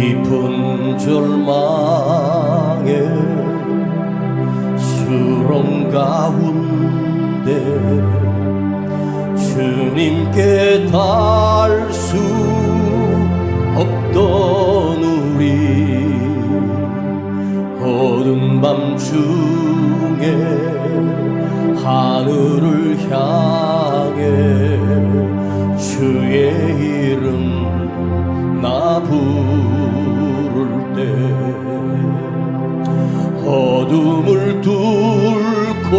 깊은 절망에 수렁 가운데 주님께 닿을 수 없던 우리, 어두운 밤 중에 하늘을 향해 주의 이름 나 부를 때, 어둠을 뚫고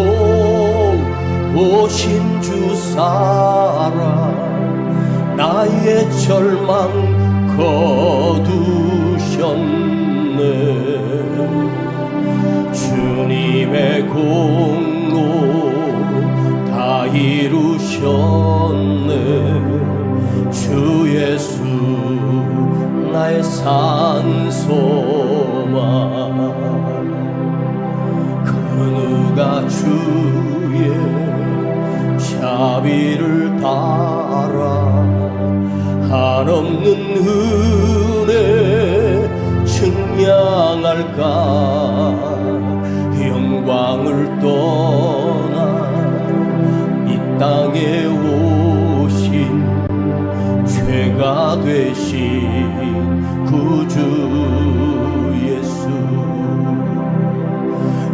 오신 주 사랑, 나의 절망 거두셨네. 주님의 공로 다 이루셨네. 주 예수 나의 산소망, 그 누가 주의 자비를 따라 한없는 은혜 증량할까. 영광을 떠나 이 땅에 오신 죄가 되신 구주 예수,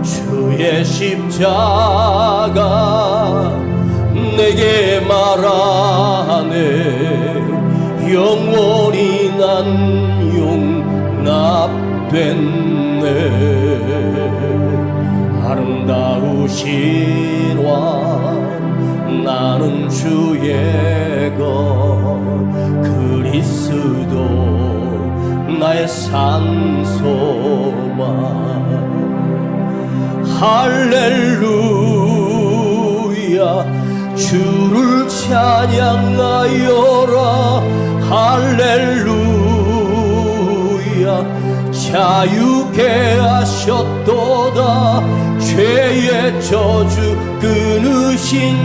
주의 십자가 내게 말하네. 영원히 난 용납됐네. 아름다우신 왕 나는 주의 것, 그리스도 나의 산소망. 할렐루야 주를 찬양하여라. 할렐루야 자유케 하셨도다. 죄의 저주 끊으신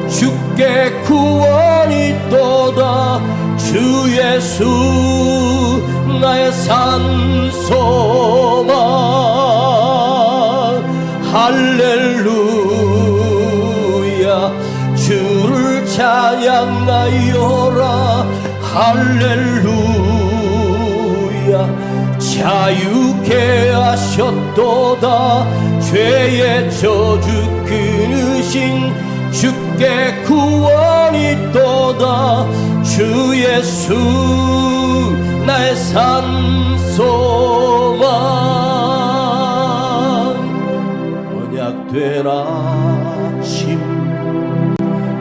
주께 구원이 있도다. 주 예수 나의 산소망. 할렐루야 주를 찬양하여라. 할렐루야 자유케 하셨도다. 죄의 저주 끊으신 주께 구원이 있도다. 주 예수 나의 산소망. 언약된 아침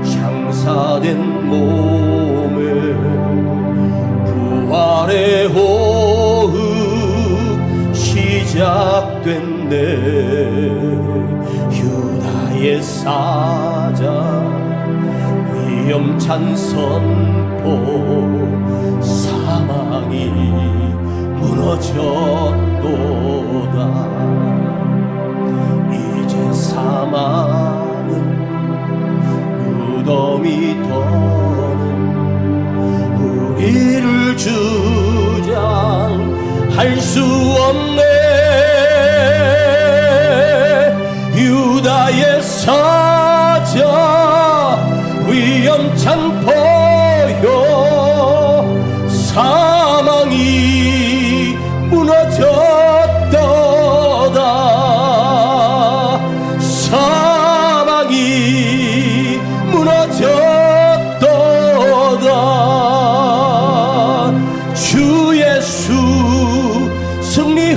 장사된 몸에 부활의 호흡 시작됐네. 유다의 사자 위험찬 선포, 사망이 무너졌도다. 이제 사망은 무덤이 더는 우리를 주장할 수 없네. 유다의 사자 위험찬 포효, 사망이 무너졌도다. 사망이 무너졌도다. 주 예수 승리하셨네.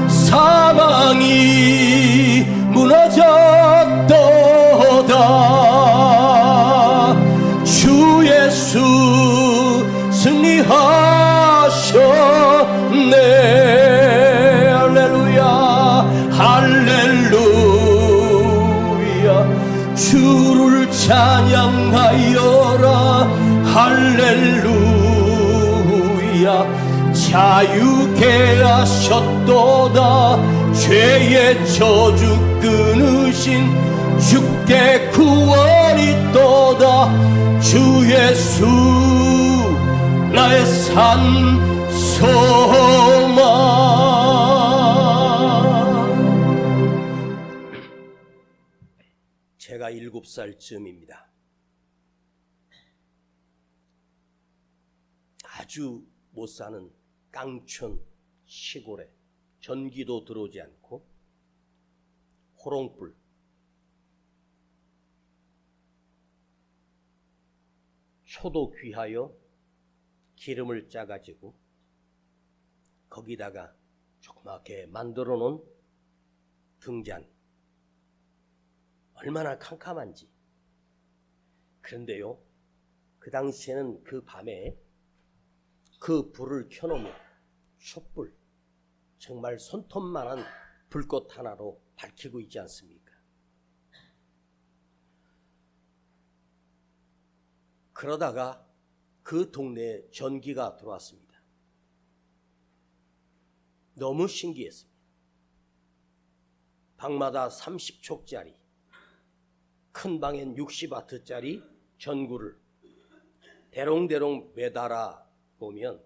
사망이 무너졌도다. 주 예수 승리하셨네. 할렐루야 할렐루야 주를 찬양하여라. 할렐루야 자유케 하셨도다. 죄의 저주 끊으신 주께 구원이 있도다. 주 예수 나의 산소망. 제가 7살쯤입니다. 아주 못 사는 깡촌 시골에 전기도 들어오지 않고 호롱불, 초도 귀하여 기름을 짜가지고 거기다가 조그맣게 만들어 놓은 등잔, 얼마나 캄캄한지. 그런데요, 그 당시에는 그 밤에 그 불을 켜놓으면 촛불, 정말 손톱만한 불꽃 하나로 밝히고 있지 않습니까? 그러다가 그 동네에 전기가 들어왔습니다. 너무 신기했습니다. 방마다 30촉짜리, 큰 방엔 60와트짜리 전구를 대롱대롱 매달아 보면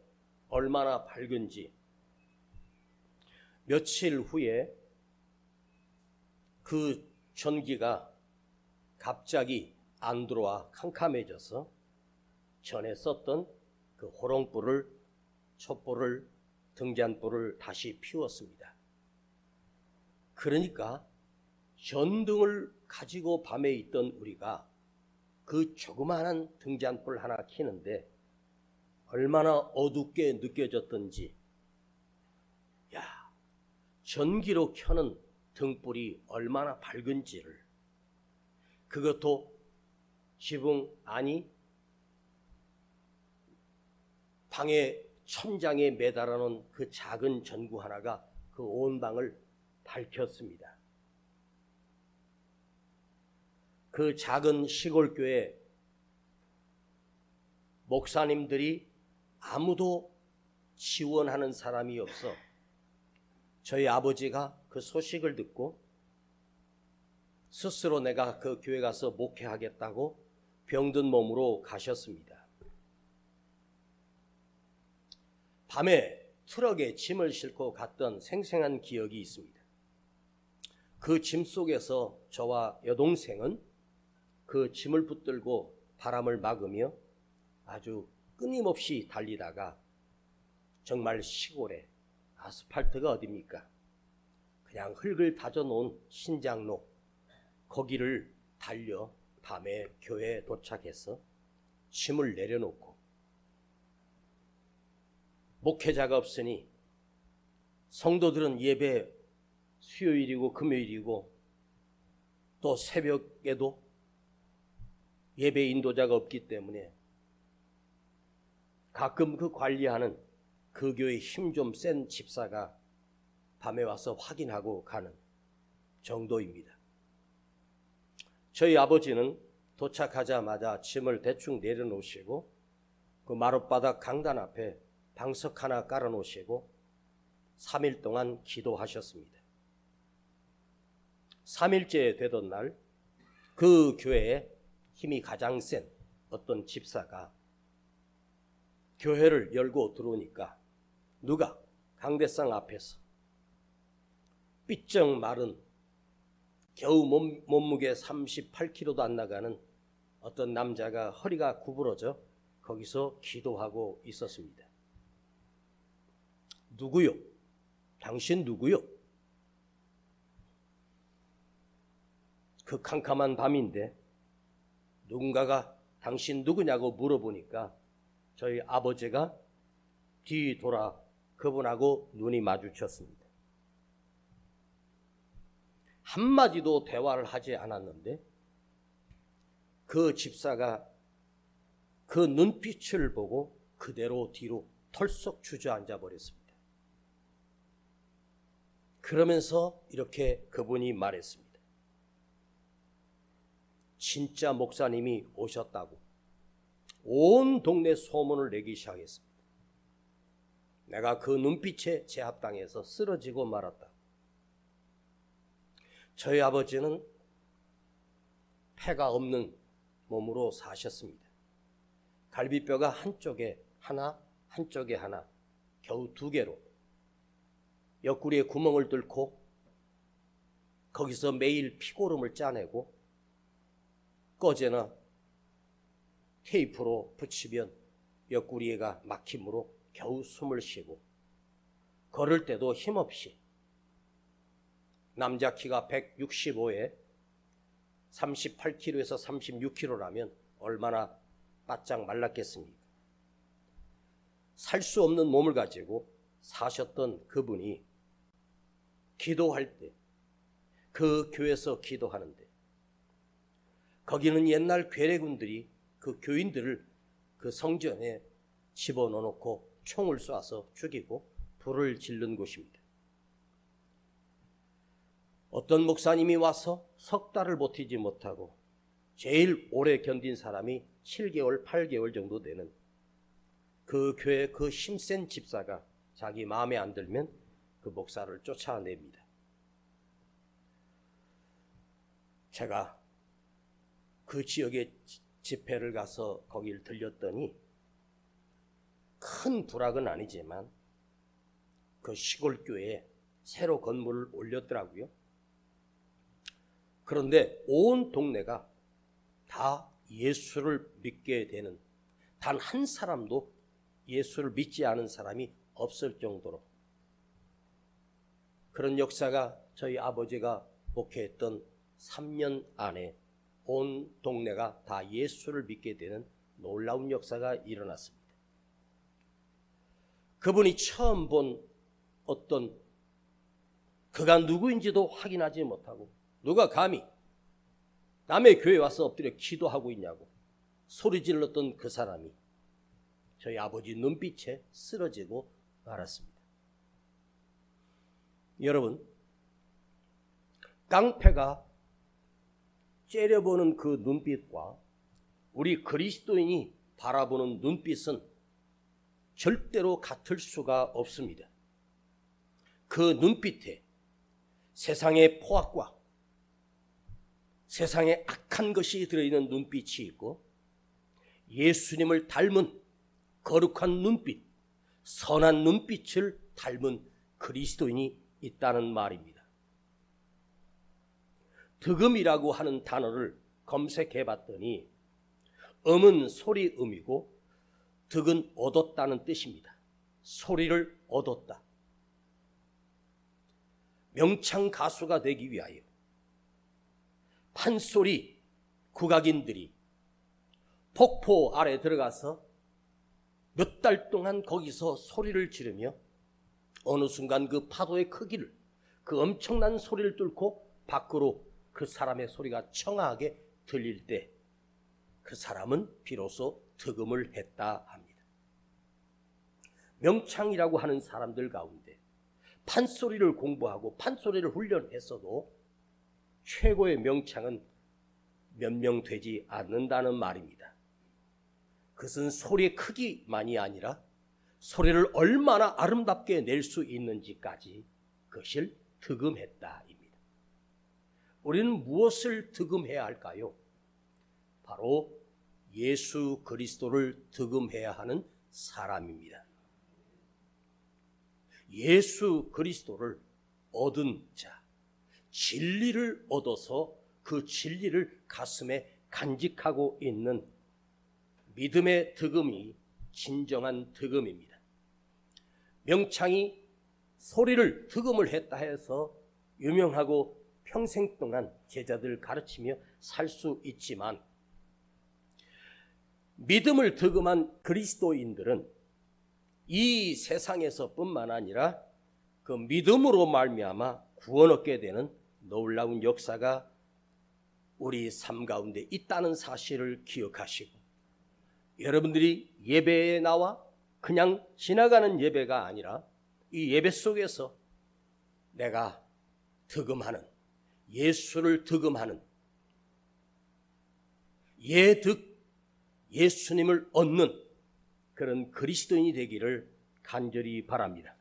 얼마나 밝은지. 며칠 후에 그 전기가 갑자기 안 들어와 캄캄해져서 전에 썼던 그 호롱불을, 촛불을, 등잔불을 다시 피웠습니다. 그러니까 전등을 가지고 밤에 있던 우리가 그 조그마한 등잔불 하나 켜는데 얼마나 어둡게 느껴졌던지. 야, 전기로 켜는 등불이 얼마나 밝은지를, 그것도 지붕 아니 방의 천장에 매달아 놓은 그 작은 전구 하나가 그 온 방을 밝혔습니다. 그 작은 시골교회 목사님들이 아무도 지원하는 사람이 없어 저희 아버지가 그 소식을 듣고 스스로 내가 그 교회 가서 목회하겠다고 병든 몸으로 가셨습니다. 밤에 트럭에 짐을 싣고 갔던 생생한 기억이 있습니다. 그 짐 속에서 저와 여동생은 그 짐을 붙들고 바람을 막으며 아주 끊임없이 달리다가 정말 시골에 아스팔트가 어딥니까? 그냥 흙을 다져놓은 신장로, 거기를 달려 밤에 교회에 도착해서 짐을 내려놓고, 목회자가 없으니 성도들은 예배 수요일이고 금요일이고 또 새벽에도 예배 인도자가 없기 때문에 가끔 그 관리하는 그 교회 힘 좀 센 집사가 밤에 와서 확인하고 가는 정도입니다. 저희 아버지는 도착하자마자 짐을 대충 내려놓으시고 그 마룻바닥 강단 앞에 방석 하나 깔아놓으시고 3일 동안 기도하셨습니다. 3일째 되던 날 그 교회에 힘이 가장 센 어떤 집사가 교회를 열고 들어오니까 누가 강대상 앞에서 삐쩍 마른 겨우 몸무게 38kg도 안 나가는 어떤 남자가 허리가 구부러져 거기서 기도하고 있었습니다. 누구요? 당신 누구요? 그 캄캄한 밤인데 누군가가 당신 누구냐고 물어보니까 저희 아버지가 뒤돌아 그분하고 눈이 마주쳤습니다. 한마디도 대화를 하지 않았는데 그 집사가 그 눈빛을 보고 그대로 뒤로 털썩 주저앉아 버렸습니다. 그러면서 이렇게 그분이 말했습니다. 진짜 목사님이 오셨다고 온 동네 소문을 내기 시작했습니다. 내가 그 눈빛에 제압당해서 쓰러지고 말았다. 저희 아버지는 폐가 없는 몸으로 사셨습니다. 갈비뼈가 한쪽에 하나 한쪽에 하나, 겨우 2개로 옆구리에 구멍을 뚫고 거기서 매일 피고름을 짜내고 꺼제나 테이프로 붙이면 옆구리가 막힘으로 겨우 숨을 쉬고 걸을 때도 힘없이 남자 키가 165에 38kg에서 36kg라면 얼마나 바짝 말랐겠습니까? 살 수 없는 몸을 가지고 사셨던 그분이 기도할 때 그 교회에서 기도하는데 거기는 옛날 괴뢰군들이 그 교인들을 그 성전에 집어넣어놓고 총을 쏴서 죽이고 불을 지른 곳입니다. 어떤 목사님이 와서 석 달을 버티지 못하고 제일 오래 견딘 사람이 7개월, 8개월 정도 되는 그 교회 그 힘센 집사가 자기 마음에 안 들면 그 목사를 쫓아냅니다. 제가 그 지역에 집회를 가서 거기를 들렸더니 큰 부락은 아니지만 그 시골 교회에 새로 건물을 올렸더라고요. 그런데 온 동네가 다 예수를 믿게 되는, 단 한 사람도 예수를 믿지 않은 사람이 없을 정도로 그런 역사가 저희 아버지가 목회했던 3년 안에 온 동네가 다 예수를 믿게 되는 놀라운 역사가 일어났습니다. 그분이 처음 본 어떤, 그가 누구인지도 확인하지 못하고 누가 감히 남의 교회에 와서 엎드려 기도하고 있냐고 소리 질렀던 그 사람이 저희 아버지 눈빛에 쓰러지고 말았습니다. 여러분, 깡패가 째려보는 그 눈빛과 우리 그리스도인이 바라보는 눈빛은 절대로 같을 수가 없습니다. 그 눈빛에 세상의 포악과 세상의 악한 것이 들어있는 눈빛이 있고 예수님을 닮은 거룩한 눈빛, 선한 눈빛을 닮은 그리스도인이 있다는 말입니다. 득음이라고 하는 단어를 검색해 봤더니 음은 소리 음이고 득은 얻었다는 뜻입니다. 소리를 얻었다. 명창 가수가 되기 위하여 판소리 국악인들이 폭포 아래 들어가서 몇 달 동안 거기서 소리를 지르며 어느 순간 그 파도의 크기를, 그 엄청난 소리를 뚫고 밖으로 그 사람의 소리가 청아하게 들릴 때 그 사람은 비로소 득음을 했다 합니다. 명창이라고 하는 사람들 가운데 판소리를 공부하고 판소리를 훈련했어도 최고의 명창은 몇 명 되지 않는다는 말입니다. 그것은 소리의 크기만이 아니라 소리를 얼마나 아름답게 낼 수 있는지까지 그것을 득음했다입니다. 우리는 무엇을 득음해야 할까요? 바로 예수 그리스도를 득음해야 하는 사람입니다. 예수 그리스도를 얻은 자, 진리를 얻어서 그 진리를 가슴에 간직하고 있는 믿음의 득음이 진정한 득음입니다. 명창이 소리를 득음을 했다 해서 유명하고 평생 동안 제자들 가르치며 살 수 있지만 믿음을 득음한 그리스도인들은 이 세상에서 뿐만 아니라 그 믿음으로 말미암아 구원 얻게 되는 놀라운 역사가 우리 삶 가운데 있다는 사실을 기억하시고, 여러분들이 예배에 나와 그냥 지나가는 예배가 아니라 이 예배 속에서 내가 득음하는, 예수를 득음하는, 예수님을 얻는 그런 그리스도인이 되기를 간절히 바랍니다.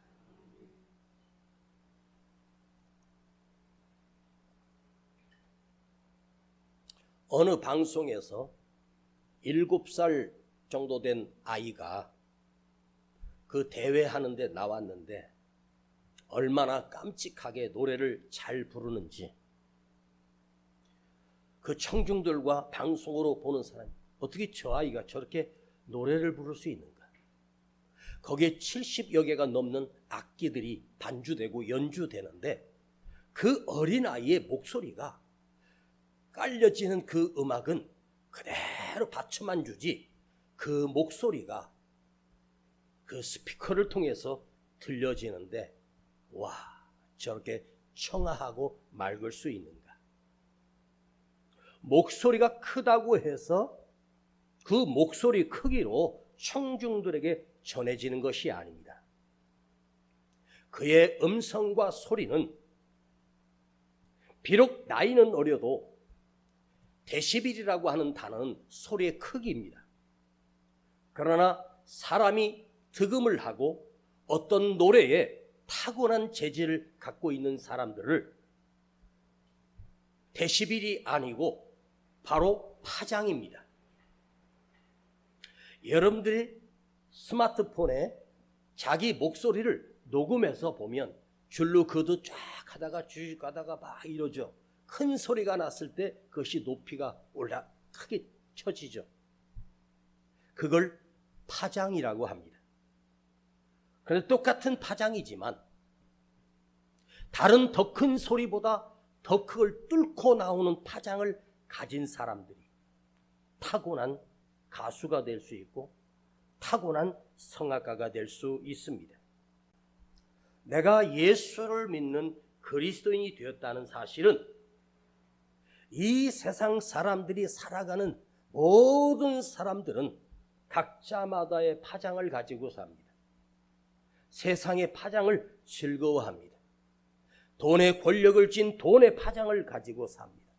어느 방송에서 7살 정도 된 아이가 그 대회하는 데 나왔는데 얼마나 깜찍하게 노래를 잘 부르는지 그 청중들과 방송으로 보는 사람이 어떻게 저 아이가 저렇게 노래를 부를 수 있는가. 거기에 70여 개가 넘는 악기들이 반주되고 연주되는데 그 어린아이의 목소리가 깔려지는 그 음악은 그대로 받쳐만 주지 그 목소리가 그 스피커를 통해서 들려지는데 와, 저렇게 청아하고 맑을 수 있는가. 목소리가 크다고 해서 그 목소리 크기로 청중들에게 전해지는 것이 아닙니다. 그의 음성과 소리는 비록 나이는 어려도 데시벨이라고 하는 단어는 소리의 크기입니다. 그러나 사람이 득음을 하고 어떤 노래에 타고난 재질을 갖고 있는 사람들을 데시벨이 아니고 바로 파장입니다. 여러분들이 스마트폰에 자기 목소리를 녹음해서 보면 줄로 그도 쫙 하다가 쭉 가다가 막 이러죠. 큰 소리가 났을 때 그것이 높이가 올라 크게 쳐지죠. 그걸 파장이라고 합니다. 그런데 똑같은 파장이지만 다른 더 큰 소리보다 더 그걸 뚫고 나오는 파장을 가진 사람들이 타고난 가수가 될 수 있고 타고난 성악가가 될 수 있습니다. 내가 예수를 믿는 그리스도인이 되었다는 사실은 이 세상 사람들이 살아가는 모든 사람들은 각자마다의 파장을 가지고 삽니다. 세상의 파장을 즐거워합니다. 돈의 권력을 쥔 돈의 파장을 가지고 삽니다.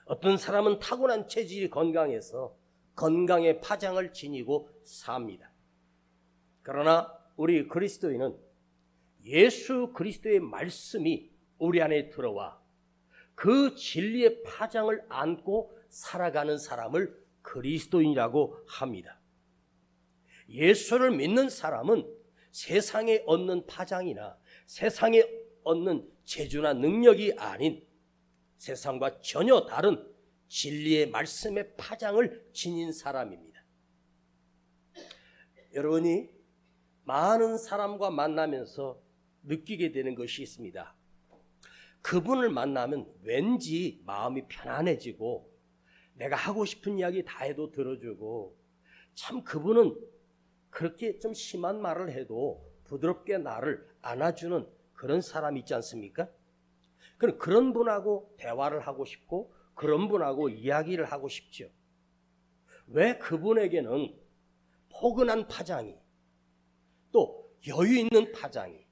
어떤 사람은 타고난 체질이 건강해서 건강의 파장을 지니고 삽니다. 그러나 우리 그리스도인은 예수 그리스도의 말씀이 우리 안에 들어와 그 진리의 파장을 안고 살아가는 사람을 그리스도인이라고 합니다. 예수를 믿는 사람은 세상에 얻는 파장이나 세상에 얻는 재주나 능력이 아닌 세상과 전혀 다른 진리의 말씀의 파장을 지닌 사람입니다. 여러분이 많은 사람과 만나면서 느끼게 되는 것이 있습니다. 그분을 만나면 왠지 마음이 편안해지고 내가 하고 싶은 이야기 다 해도 들어주고 참 그분은 그렇게 좀 심한 말을 해도 부드럽게 나를 안아주는 그런 사람이 있지 않습니까? 그런 분하고 대화를 하고 싶고 그런 분하고 이야기를 하고 싶죠. 왜 그분에게는 포근한 파장이 또 여유 있는 파장이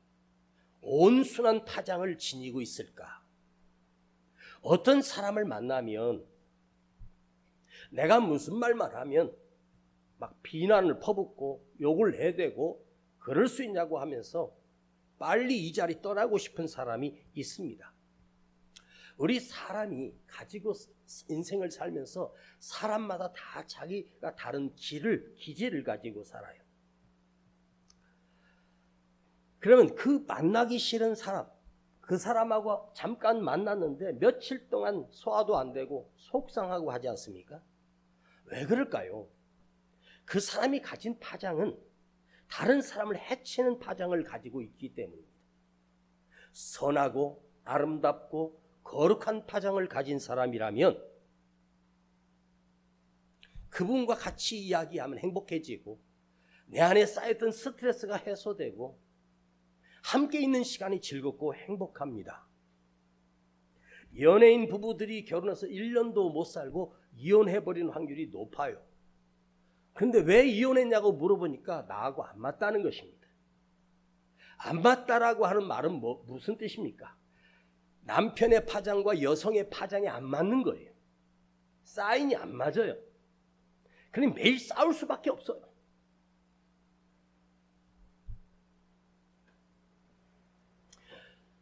온순한 파장을 지니고 있을까? 어떤 사람을 만나면 내가 무슨 말만 하면 막 비난을 퍼붓고 욕을 해대고 그럴 수 있냐고 하면서 빨리 이 자리 떠나고 싶은 사람이 있습니다. 우리 사람이 가지고 인생을 살면서 사람마다 다 자기가 다른 기질을 가지고 살아요. 그러면 그 만나기 싫은 사람, 그 사람하고 잠깐 만났는데 며칠 동안 소화도 안 되고 속상하고 하지 않습니까? 왜 그럴까요? 그 사람이 가진 파장은 다른 사람을 해치는 파장을 가지고 있기 때문입니다. 선하고 아름답고 거룩한 파장을 가진 사람이라면 그분과 같이 이야기하면 행복해지고 내 안에 쌓였던 스트레스가 해소되고 함께 있는 시간이 즐겁고 행복합니다. 연예인 부부들이 결혼해서 1년도 못 살고 이혼해버리는 확률이 높아요. 근데 왜 이혼했냐고 물어보니까 나하고 안 맞다는 것입니다. 안 맞다라고 하는 말은 무슨 뜻입니까? 남편의 파장과 여성의 파장이 안 맞는 거예요. 사인이 안 맞아요. 그럼 매일 싸울 수밖에 없어요.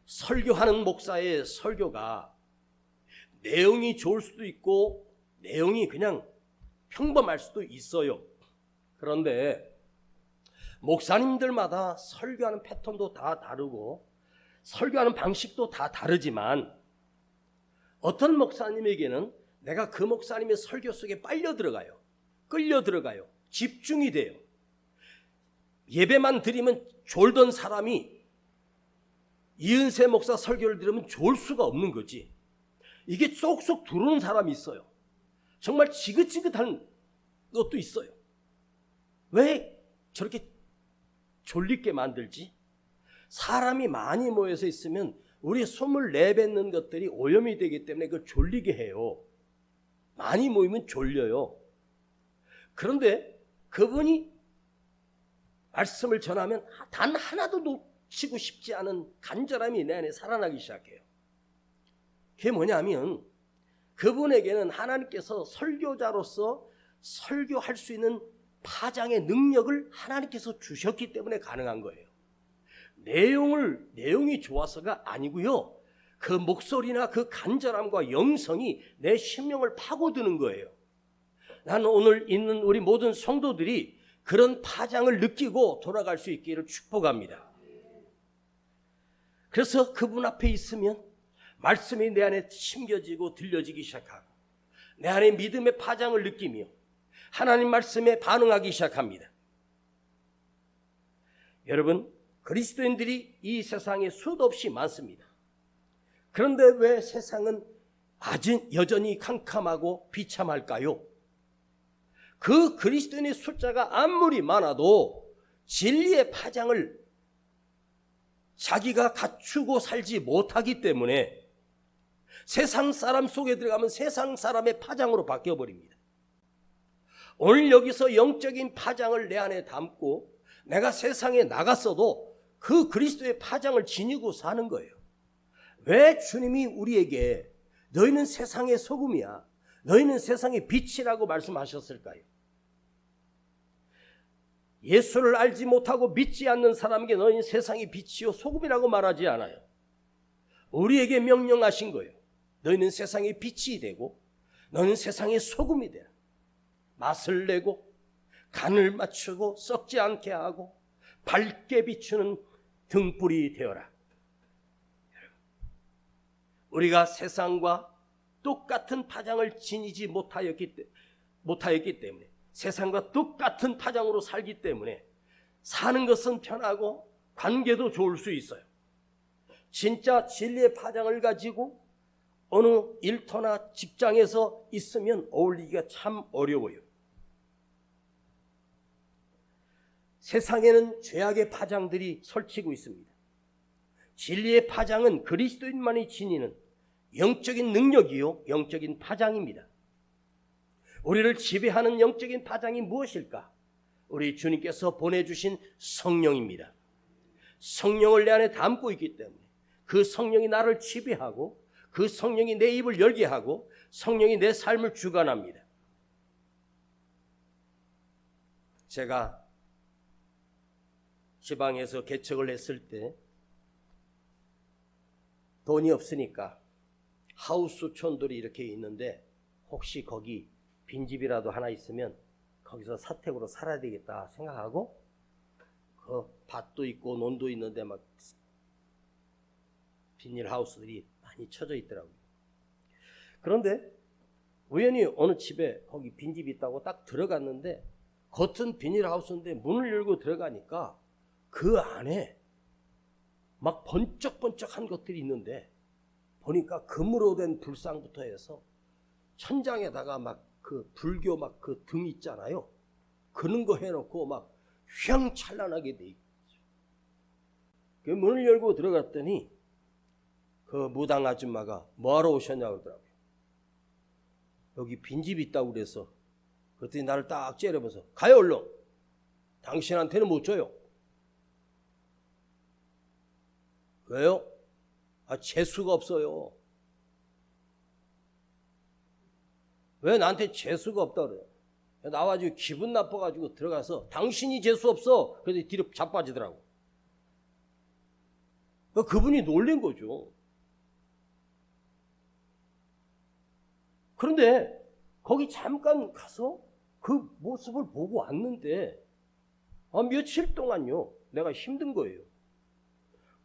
설교하는 목사의 설교가 내용이 좋을 수도 있고 내용이 그냥 평범할 수도 있어요. 그런데 목사님들마다 설교하는 패턴도 다 다르고 설교하는 방식도 다 다르지만 어떤 목사님에게는 내가 그 목사님의 설교 속에 빨려 들어가요. 끌려 들어가요. 집중이 돼요. 예배만 드리면 졸던 사람이 이은세 목사 설교를 들으면 졸 수가 없는 거지. 이게 쏙쏙 들어오는 사람이 있어요. 정말 지긋지긋한 것도 있어요. 왜 저렇게 졸리게 만들지? 사람이 많이 모여서 있으면 우리 숨을 내뱉는 것들이 오염이 되기 때문에 그걸 졸리게 해요. 많이 모이면 졸려요. 그런데 그분이 말씀을 전하면 단 하나도 놓치고 싶지 않은 간절함이 내 안에 살아나기 시작해요. 그게 뭐냐면 그분에게는 하나님께서 설교자로서 설교할 수 있는 파장의 능력을 하나님께서 주셨기 때문에 가능한 거예요. 내용이 좋아서가 아니고요. 그 목소리나 그 간절함과 영성이 내 심령을 파고드는 거예요. 나는 오늘 있는 우리 모든 성도들이 그런 파장을 느끼고 돌아갈 수 있기를 축복합니다. 그래서 그분 앞에 있으면 말씀이 내 안에 심겨지고 들려지기 시작하고 내 안에 믿음의 파장을 느끼며 하나님 말씀에 반응하기 시작합니다. 여러분, 그리스도인들이 이 세상에 수도 없이 많습니다. 그런데 왜 세상은 아직 여전히 캄캄하고 비참할까요? 그 그리스도인의 숫자가 아무리 많아도 진리의 파장을 자기가 갖추고 살지 못하기 때문에 세상 사람 속에 들어가면 세상 사람의 파장으로 바뀌어버립니다. 오늘 여기서 영적인 파장을 내 안에 담고 내가 세상에 나갔어도 그 그리스도의 파장을 지니고 사는 거예요. 왜 주님이 우리에게 너희는 세상의 소금이야, 너희는 세상의 빛이라고 말씀하셨을까요? 예수를 알지 못하고 믿지 않는 사람에게 너희는 세상의 빛이요 소금이라고 말하지 않아요. 우리에게 명령하신 거예요. 너희는 세상의 빛이 되고 너희는 세상의 소금이 되라. 맛을 내고 간을 맞추고 썩지 않게 하고 밝게 비추는 등불이 되어라. 우리가 세상과 똑같은 파장을 지니지 못하였기 때문에 세상과 똑같은 파장으로 살기 때문에 사는 것은 편하고 관계도 좋을 수 있어요. 진짜 진리의 파장을 가지고 어느 일터나 직장에서 있으면 어울리기가 참 어려워요. 세상에는 죄악의 파장들이 설치고 있습니다. 진리의 파장은 그리스도인만이 지니는 영적인 능력이요, 영적인 파장입니다. 우리를 지배하는 영적인 파장이 무엇일까? 우리 주님께서 보내주신 성령입니다. 성령을 내 안에 담고 있기 때문에 그 성령이 나를 지배하고 그 성령이 내 입을 열게 하고 성령이 내 삶을 주관합니다. 제가 지방에서 개척을 했을 때 돈이 없으니까 하우스촌들이 이렇게 있는데 혹시 거기 빈집이라도 하나 있으면 거기서 사택으로 살아야 되겠다 생각하고 그 밭도 있고 논도 있는데 막 비닐하우스들이 많이 쳐져 있더라고요. 그런데 우연히 어느 집에 거기 빈집이 있다고 딱 들어갔는데 겉은 비닐하우스인데 문을 열고 들어가니까 그 안에 막 번쩍번쩍한 것들이 있는데 보니까 금으로 된 불상부터 해서 천장에다가 막 그 불교 막 그 등 있잖아요. 그런 거 해놓고 막 휘황찬란하게 돼 있어요. 그 문을 열고 들어갔더니 그 무당 아줌마가 뭐하러 오셨냐고 그러더라고요. 여기 빈집이 있다고 그래서 그랬더니 나를 딱 째려보면서 가요 얼른. 당신한테는 못 줘요. 왜요? 재수가 없어요. 왜 나한테 재수가 없다 그래요? 나와가지고 기분 나빠가지고 들어가서 당신이 재수 없어. 그래서 뒤로 자빠지더라고. 그분이 놀란 거죠. 그런데 거기 잠깐 가서 그 모습을 보고 왔는데 며칠 동안요 내가 힘든 거예요.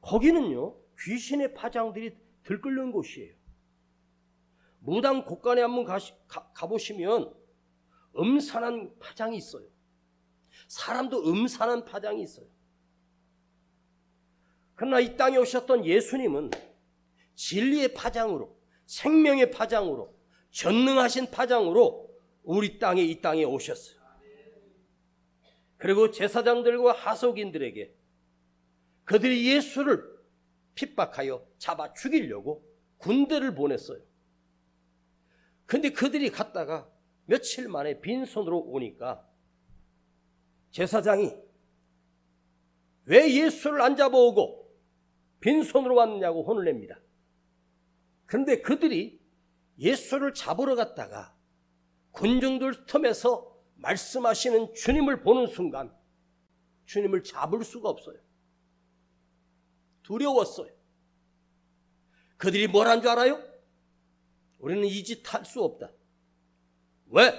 거기는요 귀신의 파장들이 들끓는 곳이에요. 무당 곳간에 한번 가보시면 음산한 파장이 있어요. 사람도 음산한 파장이 있어요. 그러나 이 땅에 오셨던 예수님은 진리의 파장으로, 생명의 파장으로, 전능하신 파장으로 우리 땅에 이 땅에 오셨어요. 그리고 제사장들과 하속인들에게 그들이 예수를 핍박하여 잡아 죽이려고 군대를 보냈어요. 근데 그들이 갔다가 며칠 만에 빈손으로 오니까 제사장이 왜 예수를 안 잡아오고 빈손으로 왔느냐고 혼을 냅니다. 그런데 그들이 예수를 잡으러 갔다가 군중들 틈에서 말씀하시는 주님을 보는 순간 주님을 잡을 수가 없어요. 두려웠어요. 그들이 뭘 한 줄 알아요? 우리는 이 짓 할 수 없다. 왜?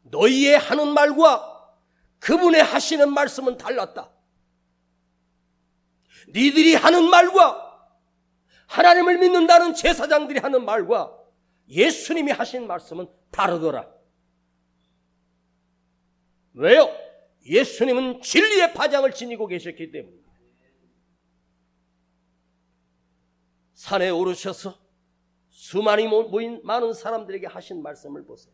너희의 하는 말과 그분의 하시는 말씀은 달랐다. 니들이 하는 말과 하나님을 믿는다는 제사장들이 하는 말과 예수님이 하신 말씀은 다르더라. 왜요? 예수님은 진리의 파장을 지니고 계셨기 때문입니다. 산에 오르셔서 수많이 모인 많은 사람들에게 하신 말씀을 보세요.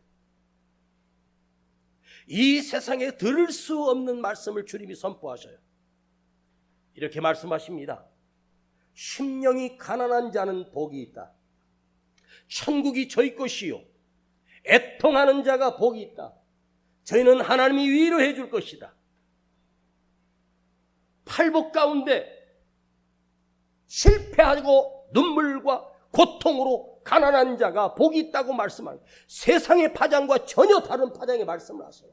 이 세상에 들을 수 없는 말씀을 주님이 선포하셔요. 이렇게 말씀하십니다. 심령이 가난한 자는 복이 있다. 천국이 저희 것이요 애통하는 자가 복이 있다. 저희는 하나님이 위로해 줄 것이다. 팔복 가운데 실패하고 눈물과 고통으로 가난한 자가 복이 있다고 말씀하는 세상의 파장과 전혀 다른 파장의 말씀을 하세요.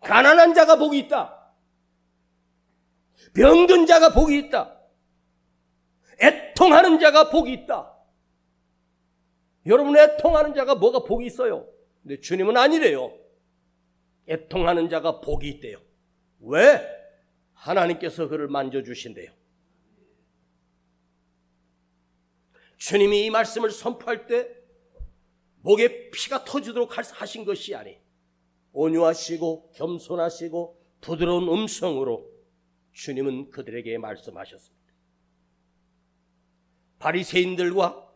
가난한 자가 복이 있다. 병든 자가 복이 있다. 애통하는 자가 복이 있다. 여러분 애통하는 자가 뭐가 복이 있어요? 근데 주님은 아니래요. 애통하는 자가 복이 있대요. 왜? 하나님께서 그를 만져주신대요. 주님이 이 말씀을 선포할 때 목에 피가 터지도록 하신 것이 아니 온유하시고 겸손하시고 부드러운 음성으로 주님은 그들에게 말씀하셨습니다. 바리새인들과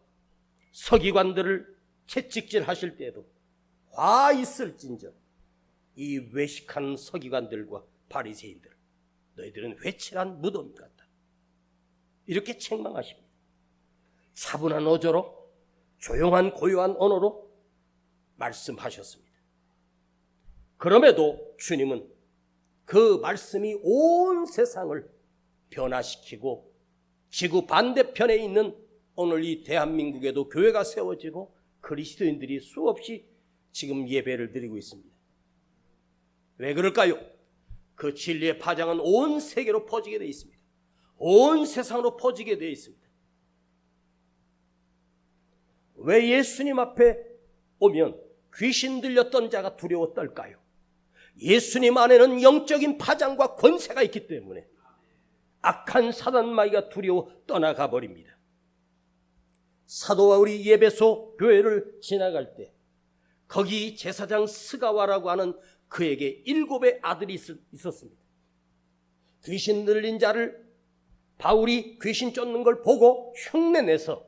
서기관들을 채찍질하실 때에도 화 있을진저 이 외식하는 서기관들과 바리새인들 너희들은 회칠한 무덤 같다. 이렇게 책망하십니다. 차분한 어조로 조용한 고요한 언어로 말씀하셨습니다. 그럼에도 주님은 그 말씀이 온 세상을 변화시키고 지구 반대편에 있는 오늘 이 대한민국에도 교회가 세워지고 그리스도인들이 수없이 지금 예배를 드리고 있습니다. 왜 그럴까요? 그 진리의 파장은 온 세계로 퍼지게 되어 있습니다. 온 세상으로 퍼지게 되어 있습니다. 왜 예수님 앞에 오면 귀신 들렸던 자가 두려워 떨까요? 예수님 안에는 영적인 파장과 권세가 있기 때문에 악한 사단마귀가 두려워 떠나가 버립니다. 사도와 우리 예배소 교회를 지나갈 때 거기 제사장 스가와라고 하는 그에게 7의 아들이 있었습니다. 귀신 들린 자를 바울이 귀신 쫓는 걸 보고 흉내내서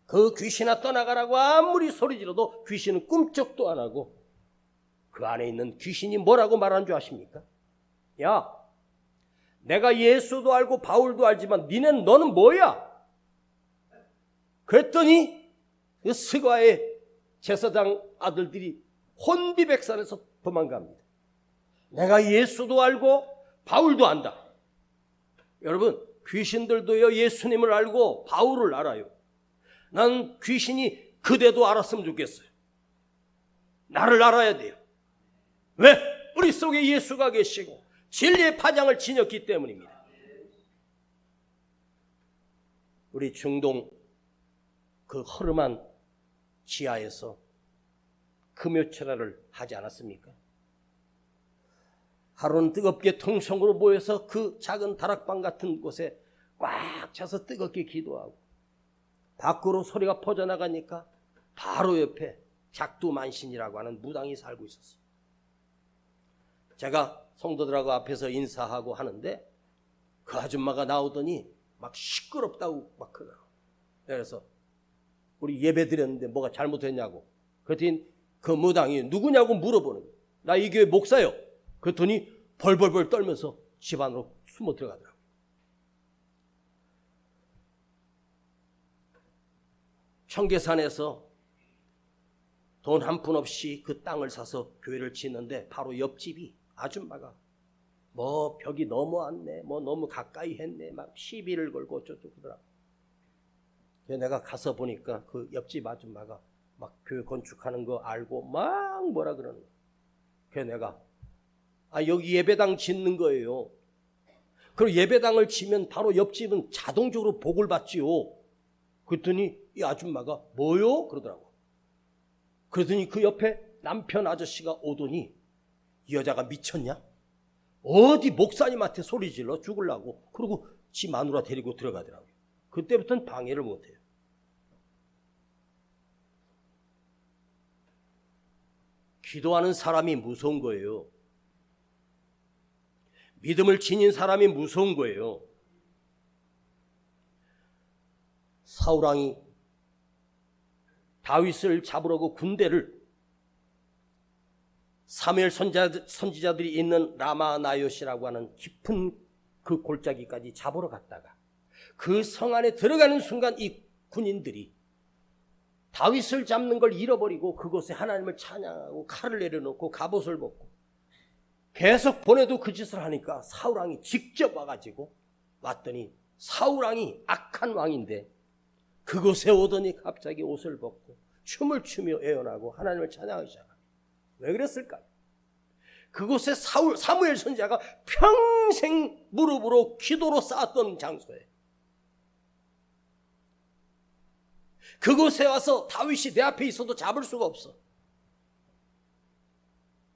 그 귀신아 떠나가라고 아무리 소리질러도 귀신은 꿈쩍도 안 하고 그 안에 있는 귀신이 뭐라고 말하는 줄 아십니까? 야, 내가 예수도 알고 바울도 알지만 너는 뭐야? 그랬더니 그 스가의 제사장 아들들이 혼비백산해서 도망갑니다. 내가 예수도 알고 바울도 안다. 여러분 귀신들도요 예수님을 알고 바울을 알아요. 난 귀신이 그대도 알았으면 좋겠어요. 나를 알아야 돼요. 왜? 우리 속에 예수가 계시고 진리의 파장을 지녔기 때문입니다. 우리 중동 그 허름한 지하에서 금요철화를 하지 않았습니까? 하루는 뜨겁게 통성으로 모여서 그 작은 다락방 같은 곳에 꽉 차서 뜨겁게 기도하고, 밖으로 소리가 퍼져나가니까 바로 옆에 작두만신이라고 하는 무당이 살고 있었어요. 제가 성도들하고 앞에서 인사하고 하는데 그 아줌마가 나오더니 막 시끄럽다고 막 그러더라고요. 그래서 우리 예배 드렸는데 뭐가 잘못했냐고. 그랬더니 그 무당이 누구냐고 물어보는 거예요. 나 이 교회 목사요. 그랬더니 벌벌벌 떨면서 집 안으로 숨어 들어가더라고요. 청계산에서 돈 한 푼 없이 그 땅을 사서 교회를 짓는데 바로 옆집이 아줌마가 뭐 벽이 넘어왔네, 뭐 너무 가까이 했네, 막 시비를 걸고 어쩌고 그러더라고요. 내가 가서 보니까 그 옆집 아줌마가 막 교회 건축하는 거 알고 막 뭐라 그러는 거예요. 그래서 내가 여기 예배당 짓는 거예요. 그리고 예배당을 지면 바로 옆집은 자동적으로 복을 받지요. 그랬더니 이 아줌마가 뭐요? 그러더라고. 그러더니 그 옆에 남편 아저씨가 오더니 이 여자가 미쳤냐? 어디 목사님한테 소리 질러 죽으려고. 그리고 지 마누라 데리고 들어가더라고요. 그때부터는 방해를 못해요. 기도하는 사람이 무서운 거예요. 믿음을 지닌 사람이 무서운 거예요. 사울왕이 다윗을 잡으려고 군대를 사무엘 선지자들이 있는 라마나요시라고 하는 깊은 그 골짜기까지 잡으러 갔다가 그 성 안에 들어가는 순간 이 군인들이 다윗을 잡는 걸 잃어버리고 그곳에 하나님을 찬양하고 칼을 내려놓고 갑옷을 벗고 계속 보내도 그 짓을 하니까 사울왕이 직접 와가지고 왔더니 사울왕이 악한 왕인데 그곳에 오더니 갑자기 옷을 벗고 춤을 추며 애원하고 하나님을 찬양하기 시작합니다. 왜 그랬을까요? 그곳에 사무엘 선지자가 평생 무릎으로 기도로 쌓았던 장소에 그곳에 와서 다윗이 내 앞에 있어도 잡을 수가 없어.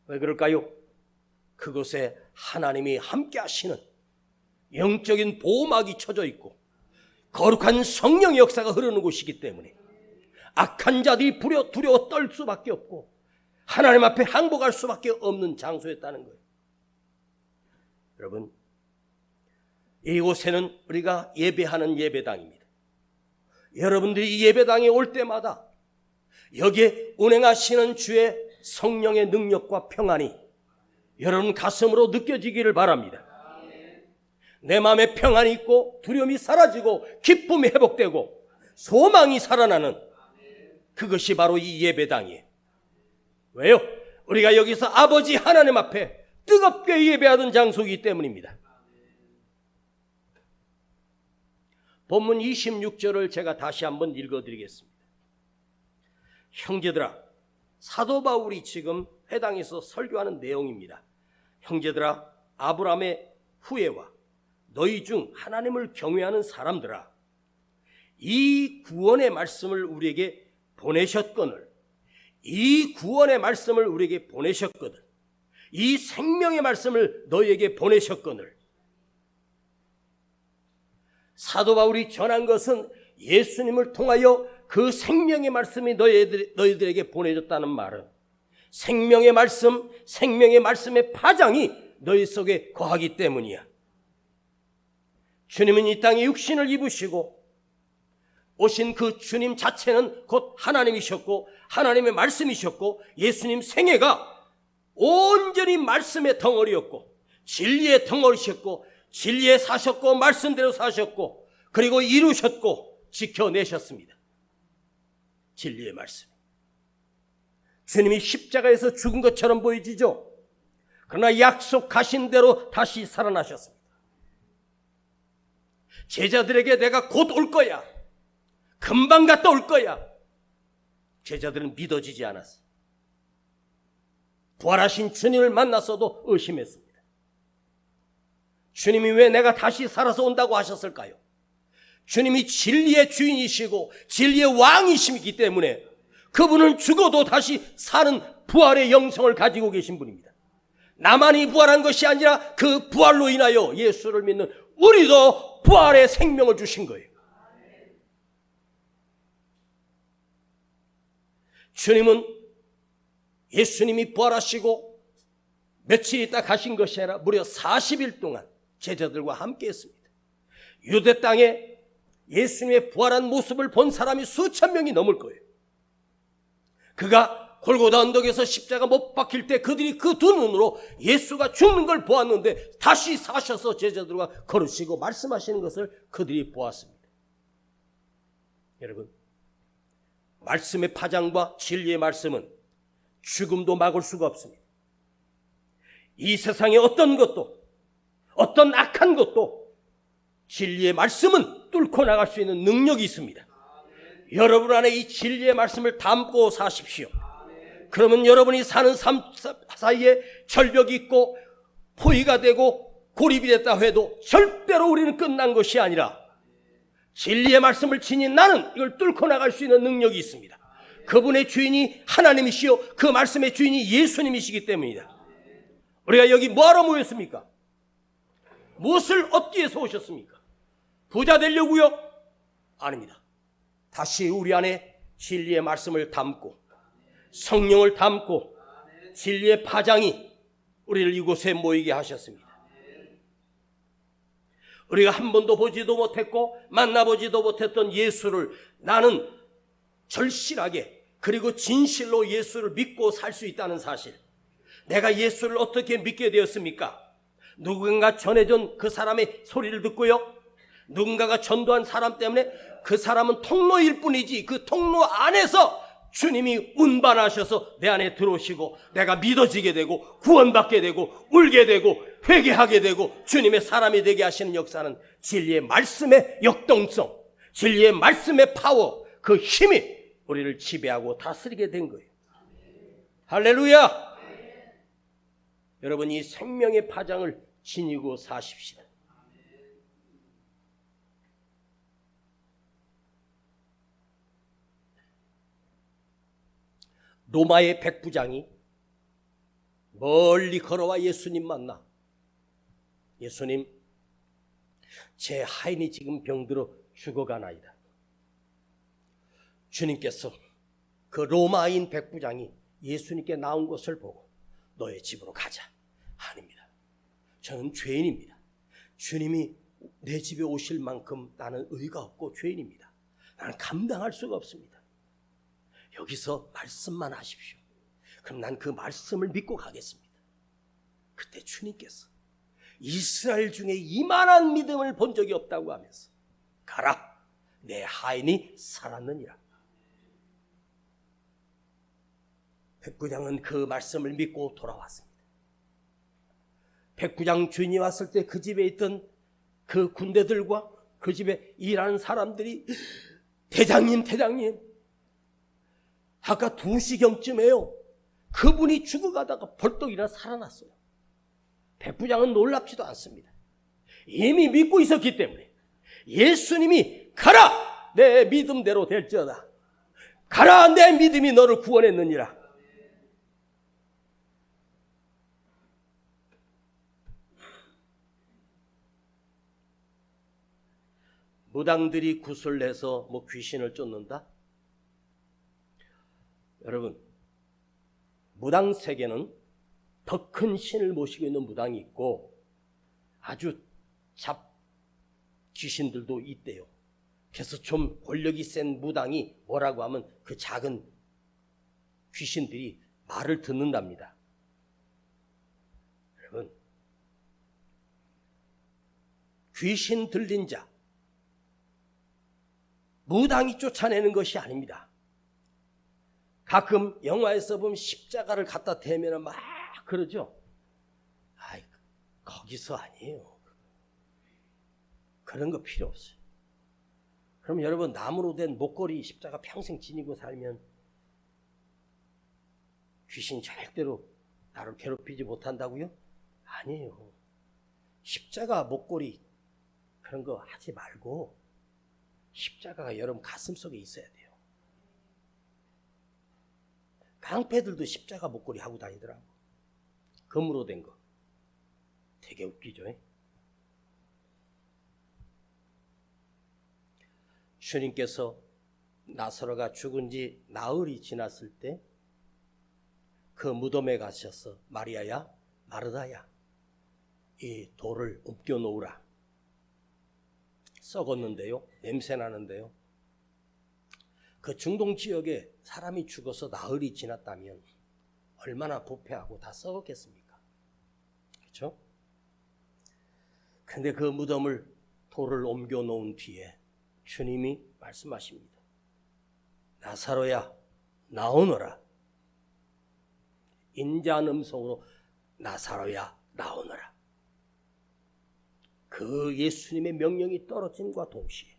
왜 그럴까요? 그곳에 하나님이 함께 하시는 영적인 보호막이 쳐져 있고 거룩한 성령의 역사가 흐르는 곳이기 때문에 악한 자들이 두려워 떨 수밖에 없고 하나님 앞에 항복할 수밖에 없는 장소였다는 거예요. 여러분, 이곳에는 우리가 예배하는 예배당입니다. 여러분들이 이 예배당에 올 때마다 여기에 운행하시는 주의 성령의 능력과 평안이 여러분 가슴으로 느껴지기를 바랍니다. 내 마음에 평안이 있고 두려움이 사라지고 기쁨이 회복되고 소망이 살아나는 그것이 바로 이 예배당이에요. 왜요? 우리가 여기서 아버지 하나님 앞에 뜨겁게 예배하던 장소이기 때문입니다. 본문 26절을 제가 다시 한번 읽어드리겠습니다. 형제들아, 사도 바울이 지금 회당에서 설교하는 내용입니다. 형제들아, 아브라함의 후예와 너희 중 하나님을 경외하는 사람들아, 이 구원의 말씀을 우리에게 보내셨거늘, 이 구원의 말씀을 우리에게 보내셨거든, 이 생명의 말씀을 너희에게 보내셨거늘. 사도 바울이 전한 것은 예수님을 통하여 그 생명의 말씀이 너희들에게 보내졌다는 말은 생명의 말씀, 생명의 말씀의 파장이 너희 속에 거하기 때문이야. 주님은 이 땅에 육신을 입으시고 오신 그 주님 자체는 곧 하나님이셨고 하나님의 말씀이셨고 예수님 생애가 온전히 말씀의 덩어리였고 진리의 덩어리셨고 진리에 사셨고 말씀대로 사셨고 그리고 이루셨고 지켜내셨습니다. 진리의 말씀. 주님이 십자가에서 죽은 것처럼 보이지죠? 그러나 약속하신 대로 다시 살아나셨습니다. 제자들에게 내가 곧 올 거야, 금방 갔다 올 거야. 제자들은 믿어지지 않았어요. 부활하신 주님을 만났어도 의심했습니다. 주님이 왜 내가 다시 살아서 온다고 하셨을까요? 주님이 진리의 주인이시고 진리의 왕이시기 때문에 그분은 죽어도 다시 사는 부활의 영성을 가지고 계신 분입니다. 나만이 부활한 것이 아니라 그 부활로 인하여 예수를 믿는 우리도 부활의 생명을 주신 거예요. 주님은 예수님이 부활하시고 며칠 있다 가신 것이 아니라 무려 40일 동안 제자들과 함께 했습니다. 유대 땅에 예수님의 부활한 모습을 본 사람이 수천 명이 넘을 거예요. 그가 골고다 언덕에서 십자가 못 박힐 때 그들이 그 두 눈으로 예수가 죽는 걸 보았는데 다시 사셔서 제자들과 걸으시고 말씀하시는 것을 그들이 보았습니다. 여러분, 말씀의 파장과 진리의 말씀은 죽음도 막을 수가 없습니다. 이 세상의 어떤 것도, 어떤 악한 것도 진리의 말씀은 뚫고 나갈 수 있는 능력이 있습니다. 여러분 안에 이 진리의 말씀을 담고 사십시오. 그러면 여러분이 사는 삶 사이에 절벽이 있고 포위가 되고 고립이 됐다 해도 절대로 우리는 끝난 것이 아니라 진리의 말씀을 지닌 나는 이걸 뚫고 나갈 수 있는 능력이 있습니다. 그분의 주인이 하나님이시요 그 말씀의 주인이 예수님이시기 때문이다. 우리가 여기 뭐하러 모였습니까? 무엇을 얻기 위해서 오셨습니까? 부자 되려고요? 아닙니다. 다시 우리 안에 진리의 말씀을 담고 성령을 담고 진리의 파장이 우리를 이곳에 모이게 하셨습니다. 우리가 한 번도 보지도 못했고 만나보지도 못했던 예수를 나는 절실하게 그리고 진실로 예수를 믿고 살 수 있다는 사실. 내가 예수를 어떻게 믿게 되었습니까? 누군가 전해준 그 사람의 소리를 듣고요, 누군가가 전도한 사람 때문에 그 사람은 통로일 뿐이지 그 통로 안에서 주님이 운반하셔서 내 안에 들어오시고 내가 믿어지게 되고 구원받게 되고 울게 되고 회개하게 되고 주님의 사람이 되게 하시는 역사는 진리의 말씀의 역동성, 진리의 말씀의 파워, 그 힘이 우리를 지배하고 다스리게 된 거예요. 할렐루야! 여러분, 이 생명의 파장을 지니고 사십시오. 로마의 백부장이 멀리 걸어와 예수님 만나, 예수님, 제 하인이 지금 병들어 죽어가나이다. 주님께서 그 로마인 백부장이 예수님께 나온 것을 보고 너의 집으로 가자. 아닙니다. 저는 죄인입니다. 주님이 내 집에 오실 만큼 나는 의가 없고 죄인입니다. 나는 감당할 수가 없습니다. 여기서 말씀만 하십시오. 그럼 난 그 말씀을 믿고 가겠습니다. 그때 주님께서 이스라엘 중에 이만한 믿음을 본 적이 없다고 하면서 가라, 내 하인이 살았느니라. 백부장은 그 말씀을 믿고 돌아왔습니다. 백부장 주인이 왔을 때 그 집에 있던 그 군대들과 그 집에 일하는 사람들이 대장님 아까 2시경쯤에요 그분이 죽어가다가 벌떡 일어나 살아났어요. 백부장은 놀랍지도 않습니다. 이미 믿고 있었기 때문에 예수님이 가라, 내 믿음대로 될지어다. 가라, 내 믿음이 너를 구원했느니라. 무당들이 구슬내서 귀신을 쫓는다? 여러분, 무당 세계는 더 큰 신을 모시고 있는 무당이 있고 아주 귀신들도 있대요. 그래서 좀 권력이 센 무당이 뭐라고 하면 그 작은 귀신들이 말을 듣는답니다. 여러분, 귀신 들린 자, 무당이 쫓아내는 것이 아닙니다. 가끔 영화에서 보면 십자가를 갖다 대면 막 그러죠. 아이, 거기서 아니에요. 그런 거 필요 없어요. 그럼 여러분, 나무로 된 목걸이 십자가 평생 지니고 살면 귀신 절대로 나를 괴롭히지 못한다고요? 아니에요. 십자가 목걸이 그런 거 하지 말고 십자가가 여러분 가슴 속에 있어야 돼요. 깡패들도 십자가 목걸이 하고 다니더라고. 금으로 된 거. 되게 웃기죠? 주님께서 나사로가 죽은 지 나흘이 지났을 때 그 무덤에 가셔서 마리아야, 마르다야, 이 돌을 옮겨 놓으라. 썩었는데요, 냄새 나는데요. 그 중동 지역에 사람이 죽어서 나흘이 지났다면 얼마나 부패하고 다 썩었겠습니까? 그렇죠? 근데 그 무덤을 돌을 옮겨 놓은 뒤에 주님이 말씀하십니다. 나사로야, 나오너라. 인자한 음성으로 나사로야, 나오너라. 그 예수님의 명령이 떨어짐과 동시에,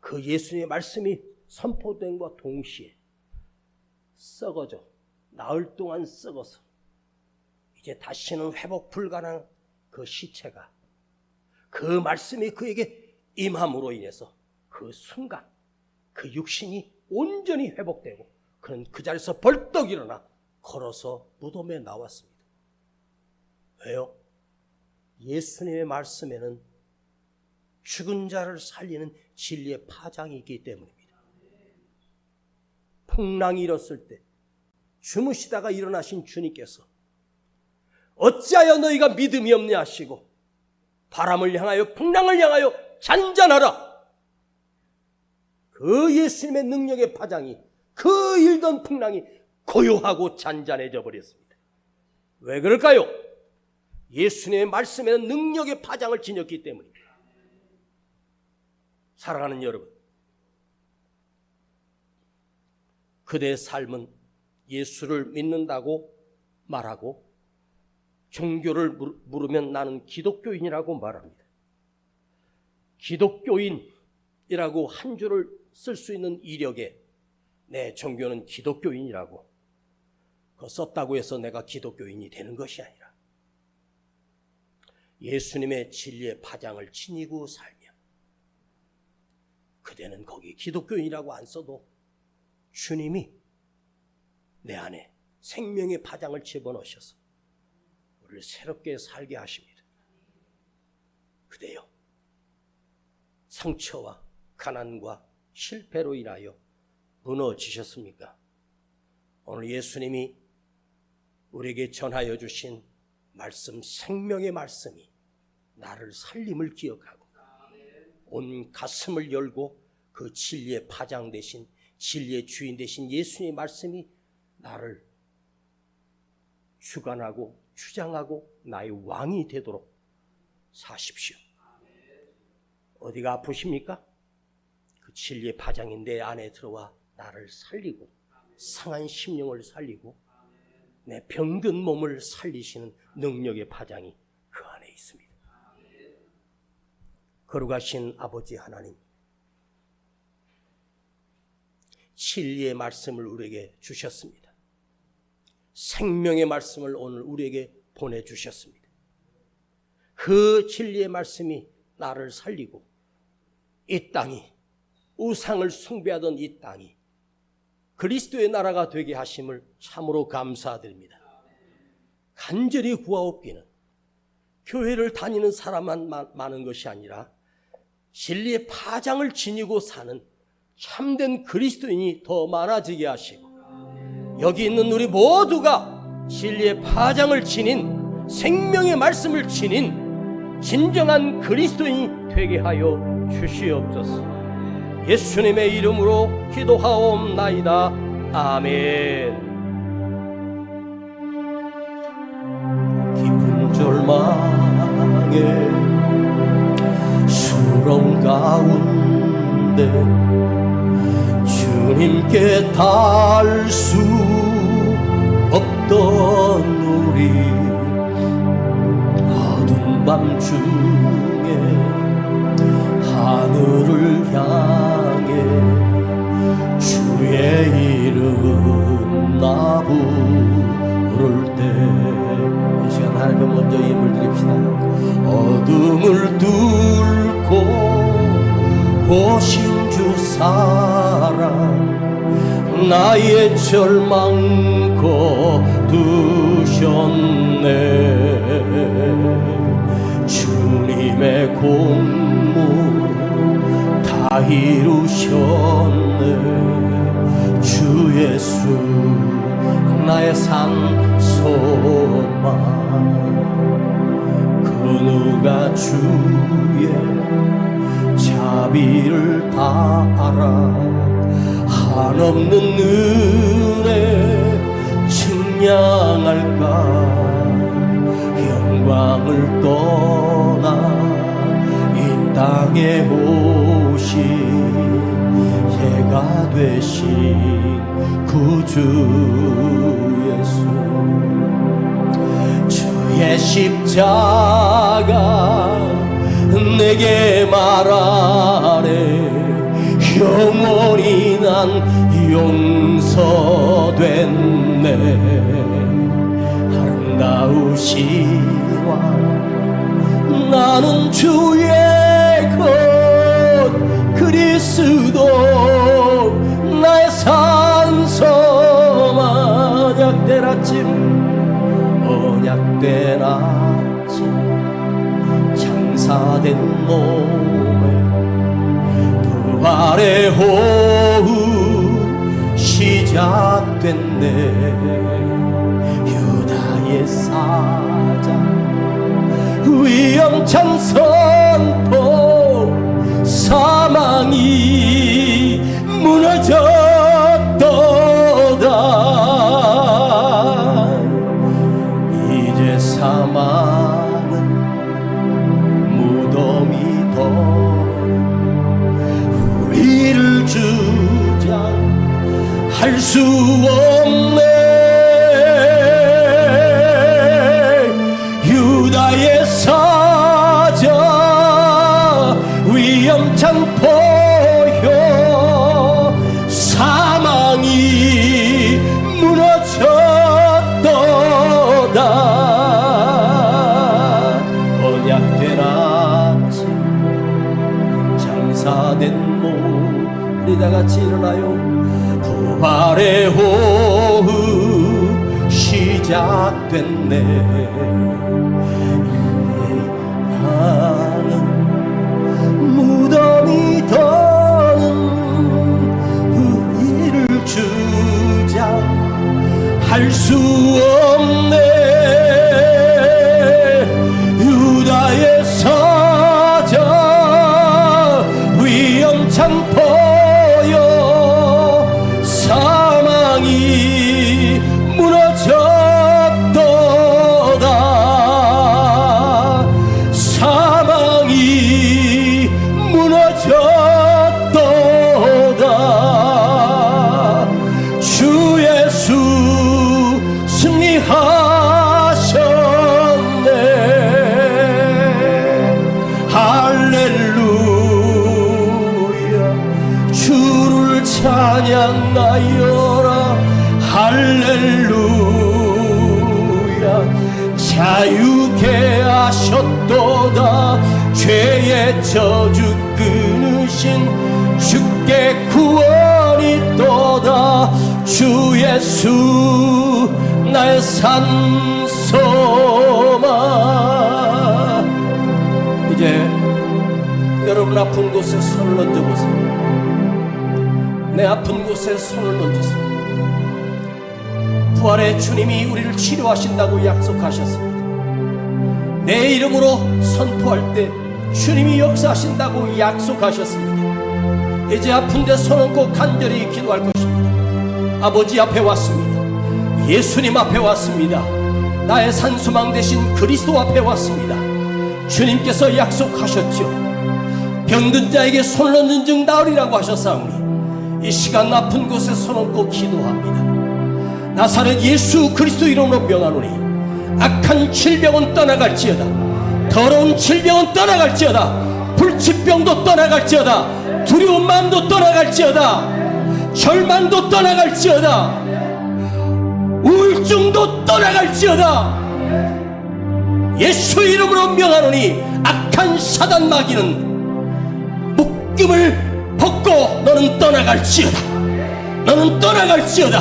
그 예수님의 말씀이 선포됨과 동시에 썩어져 나흘 동안 썩어서 이제 다시는 회복 불가능한 그 시체가 그 말씀이 그에게 임함으로 인해서 그 순간 그 육신이 온전히 회복되고 그는 그 자리에서 벌떡 일어나 걸어서 무덤에 나왔습니다. 왜요? 예수님의 말씀에는 죽은 자를 살리는 진리의 파장이 있기 때문입니다. 풍랑이 일었을 때 주무시다가 일어나신 주님께서 어찌하여 너희가 믿음이 없냐 하시고 바람을 향하여 풍랑을 향하여 잔잔하라. 그 예수님의 능력의 파장이, 그 일던 풍랑이 고요하고 잔잔해져 버렸습니다. 왜 그럴까요? 예수님의 말씀에는 능력의 파장을 지녔기 때문입니다. 사랑하는 여러분, 그대의 삶은 예수를 믿는다고 말하고 종교를 물으면 나는 기독교인이라고 말합니다. 기독교인이라고 한 줄을 쓸 수 있는 이력에 내 종교는 기독교인이라고 그거 썼다고 해서 내가 기독교인이 되는 것이 아니라 예수님의 진리의 파장을 지니고 살며 그대는 거기 기독교인이라고 안 써도 주님이 내 안에 생명의 파장을 집어넣으셔서 우리를 새롭게 살게 하십니다. 그대여, 상처와 가난과 실패로 인하여 무너지셨습니까? 오늘 예수님이 우리에게 전하여 주신 말씀, 생명의 말씀이 나를 살림을 기억하고 온 가슴을 열고 그 진리의 파장 대신, 진리의 주인 대신 예수님의 말씀이 나를 주관하고 주장하고 나의 왕이 되도록 사십시오. 어디가 아프십니까? 그 진리의 파장이 내 안에 들어와 나를 살리고 상한 심령을 살리고 내 병든 몸을 살리시는 능력의 파장이 그 안에 있습니다. 거룩하신 아버지 하나님, 진리의 말씀을 우리에게 주셨습니다. 생명의 말씀을 오늘 우리에게 보내주셨습니다. 그 진리의 말씀이 나를 살리고 이 땅이, 우상을 숭배하던 이 땅이 그리스도의 나라가 되게 하심을 참으로 감사드립니다. 간절히 구하옵기는 교회를 다니는 사람만 많은 것이 아니라 진리의 파장을 지니고 사는 참된 그리스도인이 더 많아지게 하시고 여기 있는 우리 모두가 진리의 파장을 지닌 생명의 말씀을 지닌 진정한 그리스도인이 되게 하여 주시옵소서. 예수님의 이름으로 기도하옵나이다. 아멘. 깊은 절망에 수렁 가운데 주님께 닿을 수 없던 우리 어두운 밤 중에 하늘을 향해 주의 이름 나 부를 때 이 시간 하나님 먼저 예물 드립시다. 어둠을 뚫고 오신 주 사랑 나의 절망고 거두셨네. 주님의 공무 다 이루셨네. 주 예수 나의 산 소망. 그 누가 주의 자비를 다 알아. 한없는 은혜 측량할까. 영광을 떠나 이 땅에 오신 예가 되신 구주 예수. 주의 십자가 내게 말하네. 영원히 난 용서됐네. 아름다우시와 나는 주의 것 그리스도 나의 산소만. 언약된 아침 언약된 아침 장사된 몸에 부활의 호흡 시작됐네. 유다의 사자 위엄찬 선포. 사망이 무너졌도다. 이제 사망은 무덤이 더 우리를 주장할 수 없네. 유다의 사자 위엄찬 포효. 사망이 무너졌도다. 언약된 아침 장사된 몸. 우리 다같이 일어나요. 부활의 호흡 시작됐네. 나는 무덤이 더는 우리를 주장할 수 없네. 유다의 사자 위엄찬 포효. 사망이 무너졌도다. 사망이 무너졌도다. 주 예수 승리하셨네. 할렐루야. 주를 찬양하여라. 할렐루야. 자유케 하셨도다. 죄의 저주 끊으신 주께 구원이 있도다. 주 예수 나의 산소망. 이제 여러분 아픈 곳에 손을 얹어보세요. 내 아픈 곳에 손을 얹으세요. 부활의 주님이 우리를 치료하신다고 약속하셨습니다. 내 이름으로 선포할 때 주님이 역사하신다고 약속하셨습니다. 이제 아픈 데 손 얹고 간절히 기도할 것입니다. 아버지 앞에 왔습니다. 예수님 앞에 왔습니다. 나의 산소망 되신 그리스도 앞에 왔습니다. 주님께서 약속하셨죠. 병든 자에게 손을 얹은 즉 나으리라고 하셨사오니 이 시간 아픈 곳에 손 얹고 기도합니다. 나사렛 예수 그리스도 이름으로 명하노니 악한 질병은 떠나갈지어다. 더러운 질병은 떠나갈지어다. 불치병도 떠나갈지어다. 두려운 마음도 떠나갈지어다. 절망도 떠나갈지어다. 우울증도 떠나갈지어다. 예수 이름으로 명하노니 악한 사단 마귀는 묶임을 벗고 너는 떠나갈지어다. 너는 떠나갈지어다.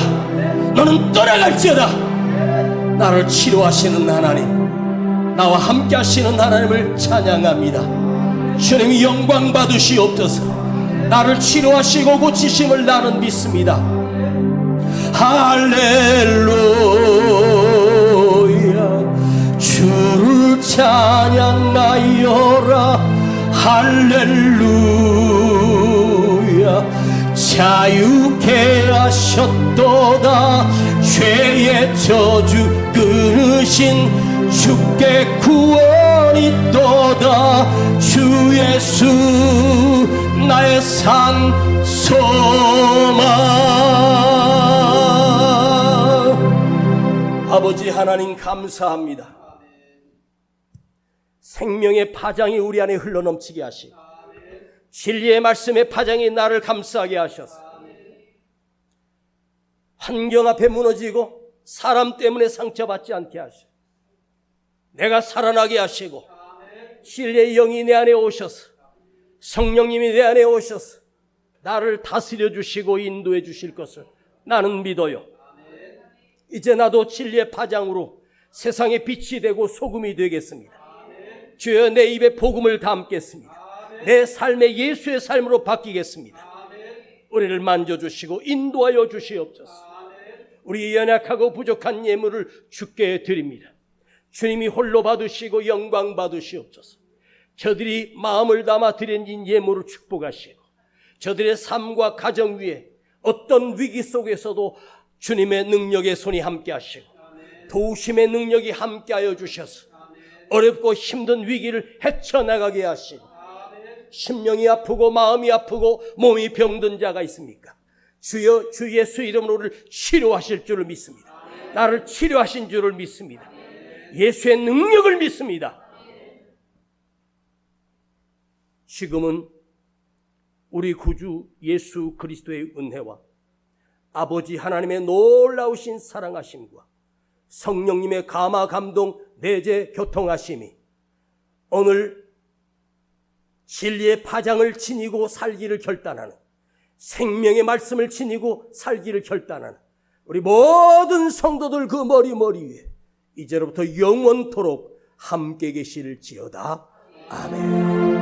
너는 떠나갈지어다. 나를 치료하시는 하나님, 나와 함께 하시는 하나님을 찬양합니다. 주님이 영광 받으시옵소서. 나를 치료하시고 고치심을 나는 믿습니다. 할렐루야. 주를 찬양하여라. 할렐루야. 자유케 하셨도다. 죄의 저주 끊으신 주께 구원이 있도다. 주 예수 나의 산 소망. 아버지 하나님 감사합니다. 생명의 파장이 우리 안에 흘러넘치게 하시고 진리의 말씀의 파장이 나를 감싸게 하셔서 환경 앞에 무너지고 사람 때문에 상처받지 않게 하시고 내가 살아나게 하시고 진리의 영이 내 안에 오셔서 성령님이 내 안에 오셔서 나를 다스려 주시고 인도해 주실 것을 나는 믿어요. 이제 나도 진리의 파장으로 세상의 빛이 되고 소금이 되겠습니다. 주여 내 입에 복음을 담겠습니다. 내 삶의 예수의 삶으로 바뀌겠습니다. 우리를 만져주시고 인도하여 주시옵소서. 우리 연약하고 부족한 예물을 주께 드립니다. 주님이 홀로 받으시고 영광 받으시옵소서. 저들이 마음을 담아 드린 예물을 축복하시고 저들의 삶과 가정 위에 어떤 위기 속에서도 주님의 능력의 손이 함께 하시고 도우심의 능력이 함께하여 주셔서 어렵고 힘든 위기를 헤쳐나가게 하시고 심령이 아프고 마음이 아프고 몸이 병든 자가 있습니까? 주여 주 예수 이름으로 우리를 치료하실 줄을 믿습니다. 나를 치료하신 줄을 믿습니다. 예수의 능력을 믿습니다. 지금은 우리 구주 예수 그리스도의 은혜와 아버지 하나님의 놀라우신 사랑하심과 성령님의 감화 감동 내재 교통하심이 오늘 진리의 파장을 지니고 살기를 결단하는 생명의 말씀을 지니고 살기를 결단하는 우리 모든 성도들 그 머리 위에 이제로부터 영원토록 함께 계실지어다. 아멘.